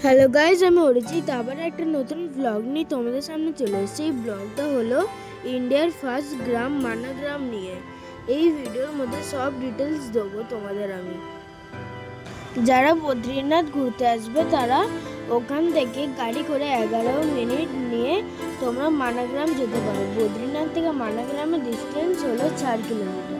Hello guys, আমি অরিজিৎ আবার একটা নতুন ব্লগ নিয়ে তোমাদের সামনে চলে এসেছি। এই ব্লগটা হলো ইন্ডিয়ার ফার্স্ট গ্রাম মানাগ্রাম নিয়ে। এই ভিডিওর মধ্যে সব ডিটেলস দেবো তোমাদের আমি। যারা বদ্রীনাথ ঘুরতে আসবে তারা ওখান থেকে গাড়ি করে 11 মিনিট নিয়ে তোমরা মানাগ্রাম যেতে পারো। বদ্রীনাথ থেকে মানাগ্রামের ডিস্টেন্স হলো 4 কিলোমিটার।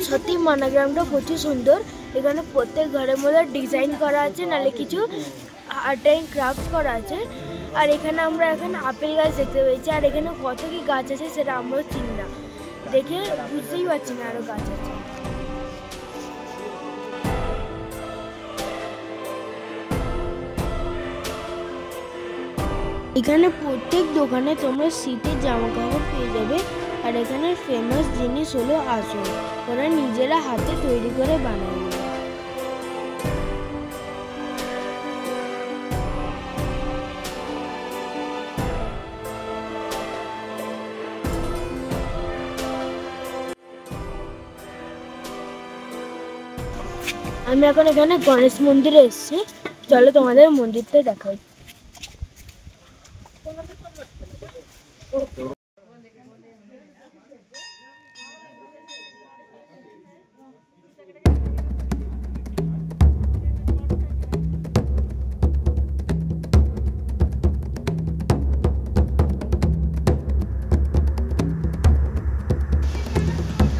সত্যি মানাগ্রামটা প্রচুর সুন্দর। এখানে প্রত্যেক ঘরের মধ্যে ডিজাইন করা আছে, নাহলে কিছু আর্ট অ্যান্ড ক্রাফট করা আছে। আর এখানে আমরা এখানে আপেল গাছ দেখতে পেয়েছি। আর এখানে কত কি গাছ আছে সেটা আমরাও চিনি না, দেখে বুঝতেই পারছি না আরো গাছ আছে। এখানে প্রত্যেক দোকানে তোমরা শীতের জামা কাপড় পেয়ে যাবে। আর এখানে ফেমাস জিনিস হলো আসন, ওরা নিজেরা হাতে তৈরি করে বানায়। আমি এখন এখানে গণেশ মন্দিরে এসেছি, চলো তোমাদের মন্দিরটা দেখাই।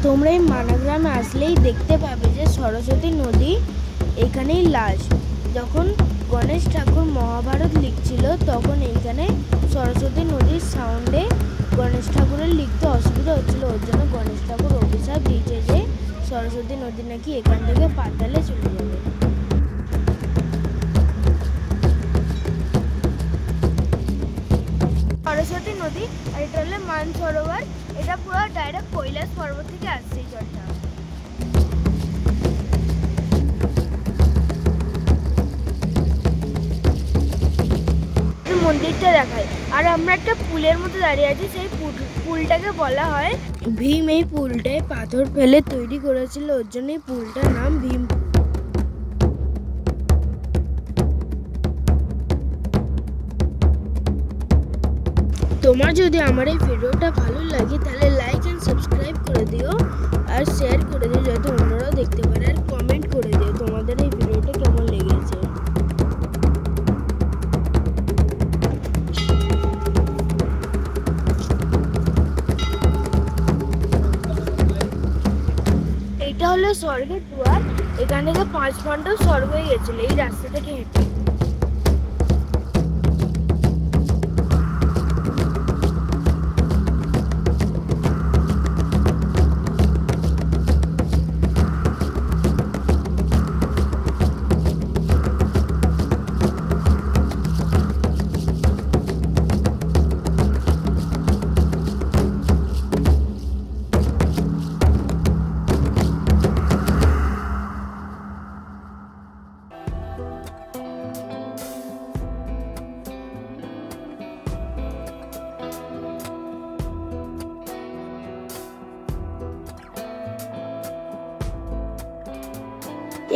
তোমরা এই মানাগ্রামে আসলেই দেখতে পাবে যে সরস্বতী নদী এখানেই লাশ। যখন গণেশ ঠাকুর মহাভারত লিখছিল তখন এইখানে সরস্বতী নদীর সাউন্ডে গণেশ ঠাকুরের লিখতে অসুবিধা হচ্ছিল। ওর জন্য গণেশ ঠাকুর অভিশাপ দিয়েছে যে সরস্বতী নদী নাকি এখান থেকে পাতালে চলে যাবে। সরস্বতী নদী আর এটা হলো মানসরোবর। এটা পুরো ডাইরেক্ট কৈলাস পর্বত থেকে আসছে এই জলটা। মন্দিরটা দেখায়। আর আমরা একটা পুলের মধ্যে দাঁড়িয়ে আছি, সেই পুলটাকে বলা হয় ভীম। এই পুলটায় পাথর ফেলে তৈরি করেছিল, ওর জন্য এই পুলটার নাম ভীম। তোমার যদি আমার এই ভিডিওটা ভালো লাগে তাহলে লাইক এন্ড সাবস্ক্রাইব করে দিও, আর শেয়ার করে দিও যাতে অন্যরাও দেখতে পারে। আর কমেন্ট করে দিও তোমাদের এই ভিডিওটা কেমন লেগেছে। এটা হলো স্বর্গের দুয়ার। এখান থেকে 5 ঘন্টা স্বর্গ হয়ে গেছিল এই রাস্তা থেকে হেঁটে।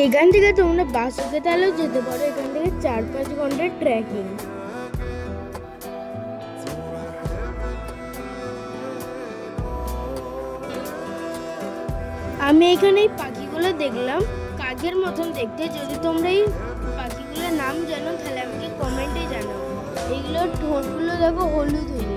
এখান থেকে তোমরা বাসে তাহলেও যেতে পারো। এখান থেকে 4-5 ঘন্টার ট্রেকিং। আমি এখানে এই পাখিগুলো দেখলাম, কাকের মতন দেখতে। যদি তোমরা এই পাখিগুলোর নাম জানো তাহলে আমাকে কমেন্টে জানাও। এইগুলোর ঠোঁটগুলো দেখো হলুদ হয়ে